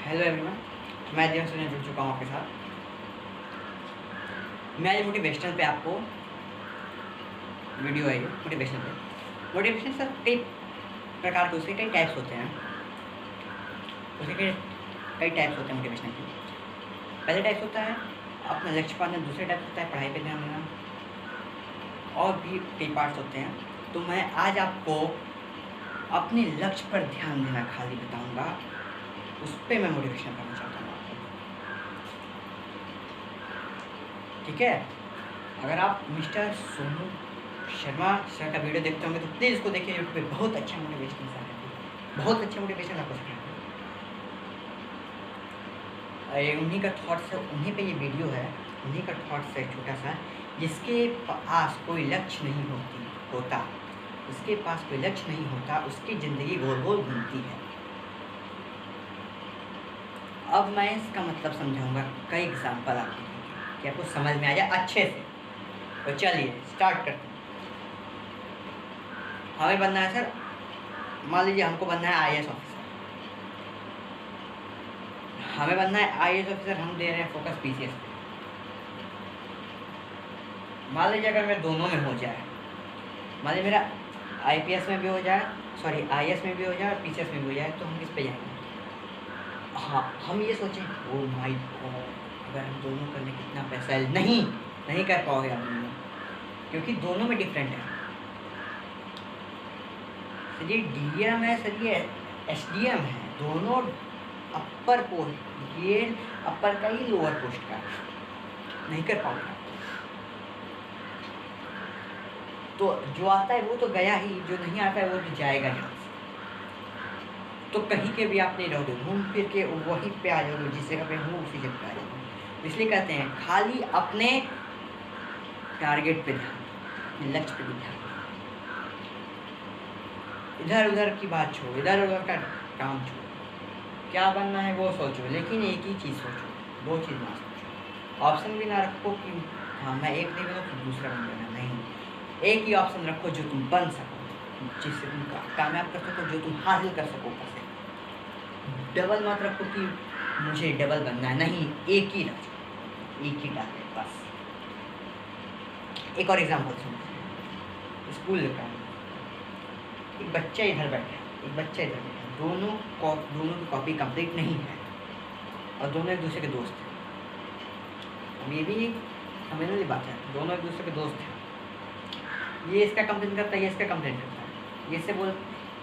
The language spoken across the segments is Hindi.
हेलो एवरीवन, मैं देव से जुड़ चुका हूँ आपके साथ। मैं आज मोटिवेशनल पे आपको वीडियो है। मोटिवेशन सर कई प्रकार के, उसके कई टाइप्स होते हैं। कई टाइप्स होते हैं मोटिवेशन के। पहले टाइप्स होता है अपना लक्ष्य पाना, दूसरे टाइप्स होता है पढ़ाई पे ध्यान देना, और भी कई पार्ट्स होते हैं। तो मैं आज आपको अपने लक्ष्य पर ध्यान देना खाली बताऊंगा, उस पर मैं मोटिवेशन करना चाहता हूँ आपको। ठीक है, अगर आप मिस्टर सोनू शर्मा सर का वीडियो देखते होंगे तो प्लीज़ इसको देखिए। यूट्यूब पे बहुत अच्छा मोटिवेशन सर है, बहुत अच्छा मोटिवेशन आपको सिखाएंगे। उन्हीं का थॉट्स है, उन्हीं पे ये वीडियो है, उन्हीं का थॉट्स है छोटा सा। जिसके पास कोई लक्ष्य नहीं होता, उसके पास कोई लक्ष्य नहीं होता, उसकी ज़िंदगी गोल गोल घूमती है। अब मैं इसका मतलब समझाऊंगा कई एग्जाम्पल आपको कि आपको समझ में आ जाए अच्छे से। तो चलिए स्टार्ट करते हैं। हमें बनना है सर, मान लीजिए हमको बनना है आईएएस ऑफिसर। हमें बनना है आईएएस ऑफिसर, हम दे रहे हैं फोकस पीसीएस पे। मान लीजिए अगर मेरे दोनों में हो जाए, मान लीजिए मेरा आईपीएस में भी हो जाए, सॉरी आईएएस में भी हो जाए और पीसीएस में भी हो जाए, तो हम किस पे जाएंगे? हाँ, हम ये सोचें ओ माय गॉड, अगर हम दोनों करने कितना पैसा है। नहीं कर पाओगे आप दोनों, क्योंकि दोनों में डिफरेंट है। सर ये डीएम है, सर ये एसडीएम है, दोनों अपर पोस्ट, ये अपर का ही लोअर पोस्ट का, नहीं कर पाओगे। तो जो आता है वो तो गया ही, जो नहीं आता है वो तो जाएगा यहाँ से। तो कहीं के भी आप नहीं रहोगे, घूम फिर के वहीं पे आ जाओगे, जिस जगह पे हूँ उसी जगह पे आ जाओगे। इसलिए कहते हैं खाली अपने टारगेट पे ध्यान, लक्ष्य पे ध्यान। इधर उधर की बात छोड़ो, इधर उधर का काम छोड़ो, क्या बनना है वो सोचो, लेकिन एक ही चीज़ सोचो, दो चीज़ ना सोचो। ऑप्शन भी ना रखो कि हाँ मैं एक नहीं बना तो दूसरा बन जाना, नहीं। एक ही ऑप्शन रखो जो तुम बन सको, जिससे तुम कामयाब कर सको, जो तुम हासिल कर सको। डबल मत रखो कि मुझे डबल बनना है, नहीं, एक ही रखो, एक ही टारगेट बस। एक और एग्जाम्पल सुनो, स्कूल का एक बच्चा इधर बैठा है, एक बच्चा इधर बैठा है, दोनों की कॉपी कंप्लीट नहीं है और दोनों एक दूसरे के दोस्त हैं। अब ये भी समझने वाली बात है, दोनों एक दूसरे के दोस्त हैं। ये इसका कंप्लेंट करता है, ये इसका कंप्लेंट करता है,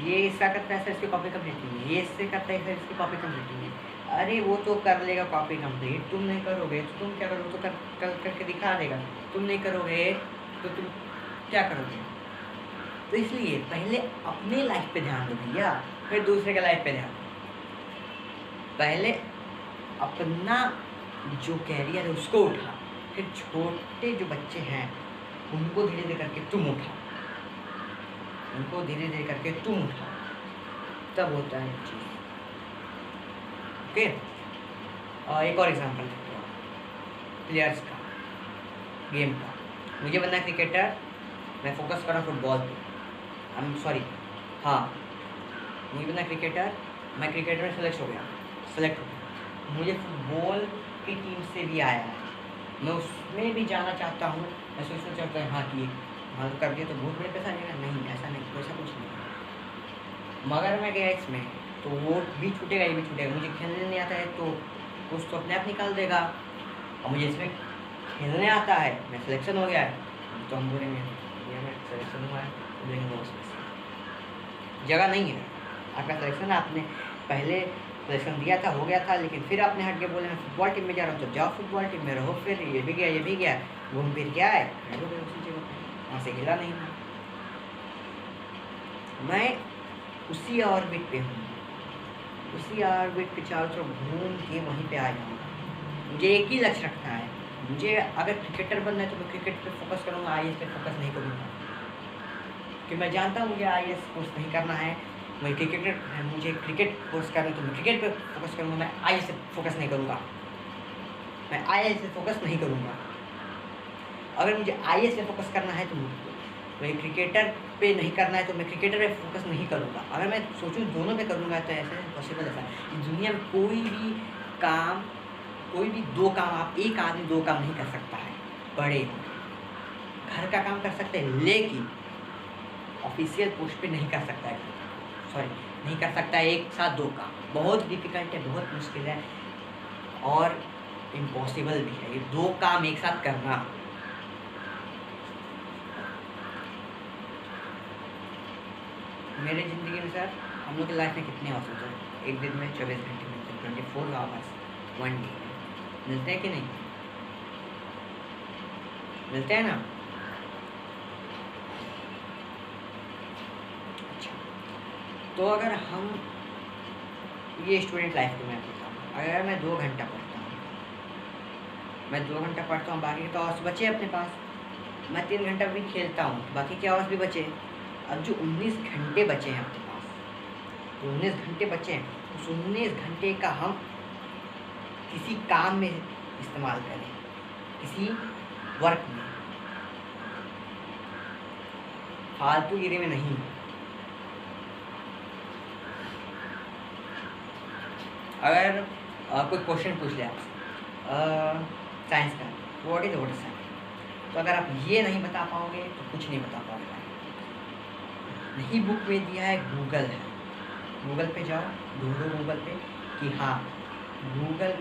ये इसका करता है सर इसकी कॉपी कंप्लीट नहीं है, ये इससे करता है सर इसकी कॉपी कंप्लीट नहीं है। अरे वो तो कर लेगा कॉपी कंप्लीट, तुम नहीं करोगे तो तुम क्या करोगे? तो करके दिखा देगा। तुम नहीं करोगे तो तुम क्या करोगे? तो इसलिए पहले अपने लाइफ पे ध्यान दो भैया, फिर दूसरे के लाइफ पे ध्यान दो। पहले अपना जो कैरियर है उसको उठा, फिर छोटे जो बच्चे हैं उनको धीरे धीरे करके तुम उठा, उनको धीरे धीरे करके तुम उठा, तब होता है चीज़। ओके, एक और एग्जांपल देते हैं प्लेयर्स का, गेम का। मुझे बनना है क्रिकेटर, मैं फोकस कर रहा हूँ फुटबॉल पे, मुझे बनना क्रिकेटर, मैं क्रिकेटर में सेलेक्ट हो गया। मुझे फुटबॉल की टीम से भी आया है, मैं उसमें भी जाना चाहता हूँ। मैं सोचना चाहता हूँ हाँ कि हाँ कर दिया तो बहुत बड़े पैसा आएगा, नहीं ऐसा नहीं, वैसा कुछ नहीं। मगर मैं गया इसमें तो वो भी छूटेगा, ये भी छूटेगा। मुझे खेलने नहीं आता है तो कुछ तो अपने आप निकाल देगा, और मुझे इसमें खेलने आता है, मैं सिलेक्शन हो गया है तो हम बोलेंगे ये मैं सिलेक्शन हुआ है, तो बोलेंगे वो जगह नहीं है आपका सिलेक्शन, आपने पहले सिलेक्शन दिया था, हो गया था, लेकिन फिर आपने हट के बोले मैं फुटबॉल टीम में जा रहा हूँ, तो जाओ फुटबॉल टीम में रहो, फिर ये भी गया, घूम फिर क्या है उसी जगह पर, वहाँ से हिला नहीं था। मैं उसी ऑर्बिट पे हूँ, उसी ऑर्बिट के चारों तरफ घूम के वहीं पे आ जाऊँगा। मुझे एक ही लक्ष्य रखना है, मुझे अगर क्रिकेटर बनना है तो मैं क्रिकेट पे फोकस करूँगा, आईएएस पे फोकस नहीं करूँगा, कि मैं जानता हूँ मुझे आईएएस कोर्स नहीं करना है, मुझे क्रिकेट कोर्स करना है तो मैं क्रिकेट पे फोकस करूँगा, मैं आईएएस पे फोकस नहीं करूँगा, मैं आईएएस पे फोकस नहीं करूँगा। अगर मुझे आईएएस पे फोकस करना है तो मैं क्रिकेटर पे नहीं करना है तो मैं क्रिकेटर पे फोकस नहीं करूँगा। अगर मैं सोचूँ दोनों पे करूँगा तो ऐसे पॉसिबल ऐसा है। इस दुनिया में कोई भी 2 काम, आप एक आदमी 2 काम नहीं कर सकता है बड़े होकर। घर का काम कर सकते हैं लेकिन ऑफिशियल पोस्ट पे नहीं कर सकता है, नहीं कर सकता है एक साथ 2 काम। बहुत डिफिकल्ट है, बहुत मुश्किल है और इम्पॉसिबल भी है ये 2 काम एक साथ करना। मेरे ज़िंदगी में सर हम लोग की लाइफ में कितने आवर्स होते हैं? एक दिन में 24 घंटे मिलते हैं, 24 आवर्स 1 डे मिलते हैं कि नहीं मिलते हैं ना? अच्छा, तो अगर हम ये स्टूडेंट लाइफ को मैं बताऊँ, अगर मैं 2 घंटा पढ़ता हूँ, बाकी तो आवर्स बचे अपने पास। मैं 3 घंटा भी खेलता हूँ, बाकी के आवर्स भी बचे। अब जो 19 घंटे बचे हैं अपने पास, तो 19 घंटे बचे हैं, उस 19 घंटे का हम किसी काम में इस्तेमाल करें, किसी वर्क में, फालतूगिरी में नहीं। अगर कोई क्वेश्चन पूछ ले आपसे साइंस का, व्हाट इज वाटर साइंस, तो अगर आप ये नहीं बता पाओगे तो कुछ नहीं बता पाओगे। नहीं बुक में दिया है, गूगल है, गूगल पे जाओ, ढूंढो गूगल पे कि हाँ गूगल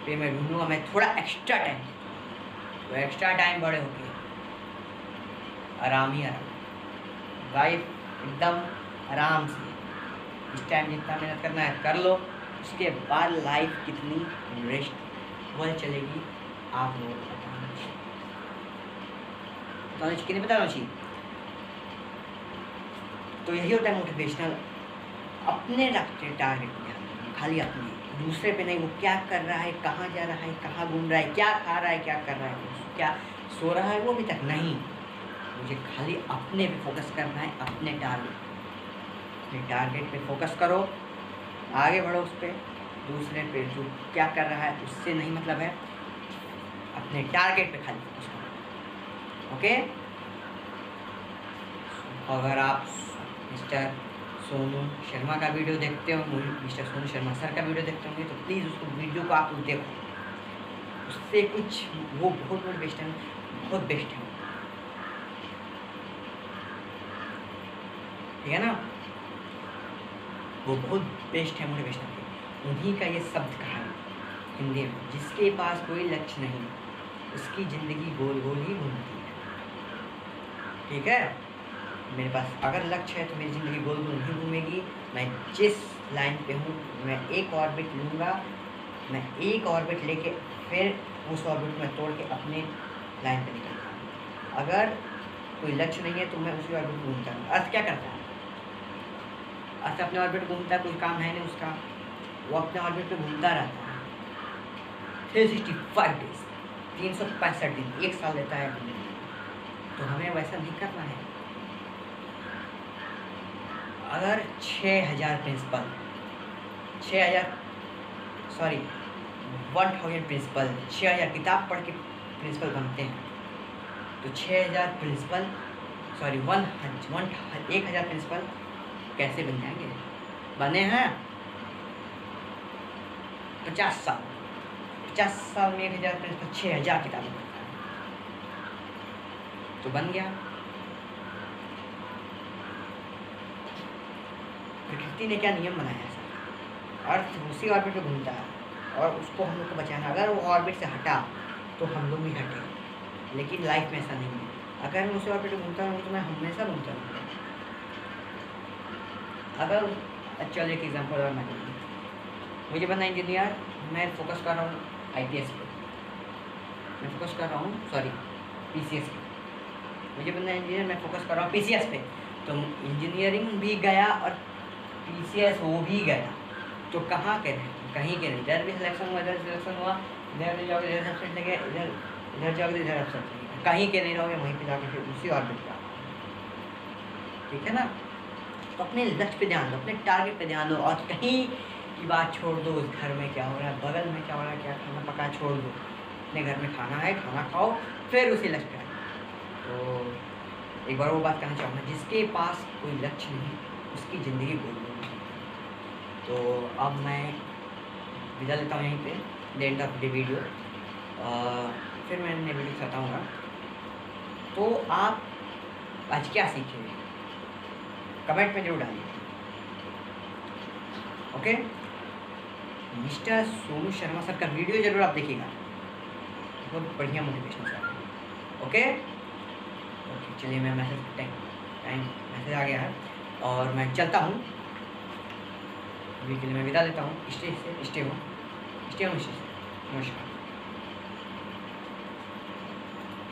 पे मैं ढूंढूंगा, मैं थोड़ा एक्स्ट्रा टाइम, तो एक्स्ट्रा टाइम बड़े होके आराम लाइफ एकदम आराम से, इस टाइम जितना मेहनत करना है कर लो, उसके बाद लाइफ कितनी रेस्टफुल चलेगी आप लोगों को बताना चाहिए। तो कितने बताना चाहिए। तो यही होता है मोटिवेशनल, अपने रखते टारगेट पे ध्यान देना, खाली अपने, दूसरे पे नहीं। वो क्या कर रहा है, कहाँ जा रहा है, कहाँ घूम रहा है, क्या खा रहा है, क्या कर रहा है, क्या सो रहा है, वो अभी तक नहीं। मुझे खाली अपने पे फोकस करना है, अपने टारगेट पे फोकस करो, आगे बढ़ो उस पर। दूसरे पे जो क्या कर रहा है उससे नहीं मतलब है, अपने टारगेट पे खाली फोकस करो। ओके, अगर आप मिस्टर सोनू शर्मा का वीडियो देखते हो, मिस्टर सोनू शर्मा सर का वीडियो देखते होंगे, तो प्लीज़ उसको वीडियो को आप देखो, उससे कुछ वो बहुत बेस्ट है, बहुत बेस्ट है, ठीक है ना? वो बहुत बेस्ट है मोटिवेशनल के। उन्हीं का ये शब्द कहा है हिंदी में, जिसके पास कोई लक्ष्य नहीं उसकी ज़िंदगी गोल गोल ही घूमती है। ठीक है, मेरे पास अगर लक्ष्य है तो मेरी ज़िंदगी गोल गोल नहीं घूमेगी। मैं जिस लाइन पे हूँ मैं एक ऑर्बिट लूँगा, मैं एक ऑर्बिट लेके फिर उस ऑर्बिट में तोड़ के अपने लाइन पे निकलता हूँ। अगर कोई लक्ष्य नहीं है तो मैं उसी ऑर्बिट में घूमता हूँ। अर्थ क्या करता है? अर्थ अपने ऑर्बिट घूमता है, कोई काम है नहीं उसका, वो अपने ऑर्बिट पे घूमता रहता है 365 डेज, 365 दिन, 1 साल लेता है घूमने में। तो हमें वैसा नहीं करना है। अगर 6000 प्रिंसिपल 1000 प्रिंसिपल 6000 किताब पढ़ के प्रिंसिपल बनते हैं, तो 6000 प्रिंसिपल 1000 प्रिंसिपल कैसे बन जाएंगे? बने हैं 50 साल में 1000 प्रिंसिपल 6000 किताबें पढ़ता है, तो बन गया। प्रकृति ने क्या नियम बनाया है सर? अर्थ उसी ऑर्बिट पे घूमता है और उसको हम लोग को बचाना। अगर वो ऑर्बिट से हटा तो हम लोग भी हटे, लेकिन लाइफ में ऐसा नहीं है। अगर मैं उसी ऑर्बिट पे घूमता रहूँ तो मैं हमेशा घूमता रहूँगा। अगर चलो एक एग्जाम्पल और मैं दूँ, मुझे बनना इंजीनियर, मैं फोकस कर रहा हूँ IPS पे, मैं फोकस कर रहा हूँ PCS पे। मुझे बनना इंजीनियर, मैं फोकस कर रहा हूँ PCS पे, तो इंजीनियरिंग भी गया और PCS वो भी गया, तो कहाँ के रहे? कहीं के नहीं। इधर भी सिलेक्शन हुआ, इधर सिलेक्शन हुआ, इधर जाओगे इधर एब्सेंट लगे, इधर जाओगे इधर एब्सेंट लगे, कहीं के नहीं रहोगे, वहीं पे जाके फिर उसी ऑर्बिट पे। ठीक है ना? तो अपने लक्ष्य पे ध्यान दो, अपने टारगेट पे ध्यान दो, और कहीं की बात छोड़ दो, उस घर में क्या हो रहा है, बगल में क्या हो रहा है, क्या खाना पका, छोड़ दो। अपने घर में खाना है, खाना खाओ, फिर उसी लक्ष्य पे। तो एक बार वो बात करना चाहूँगा, जिसके पास कोई लक्ष्य नहीं उसकी ज़िंदगी गोल नहीं। तो अब मैं विदा लेता हूँ यहीं पे, the end of the video. फिर मैं नई वीडियो के साथ आऊँगा। तो आप आज क्या सीखे कमेंट में जरूर डालिए। Okay, mister Sonu Sharma sir का वीडियो जरूर आप देखिएगा, बहुत बढ़िया मोटिवेशन सर। ओके ओके, चलिए मैं मैसेज आ गया है और मैं चलता हूँ। अभी के लिए मैं विदा लेता हूँ। स्टे हो। नमस्कार।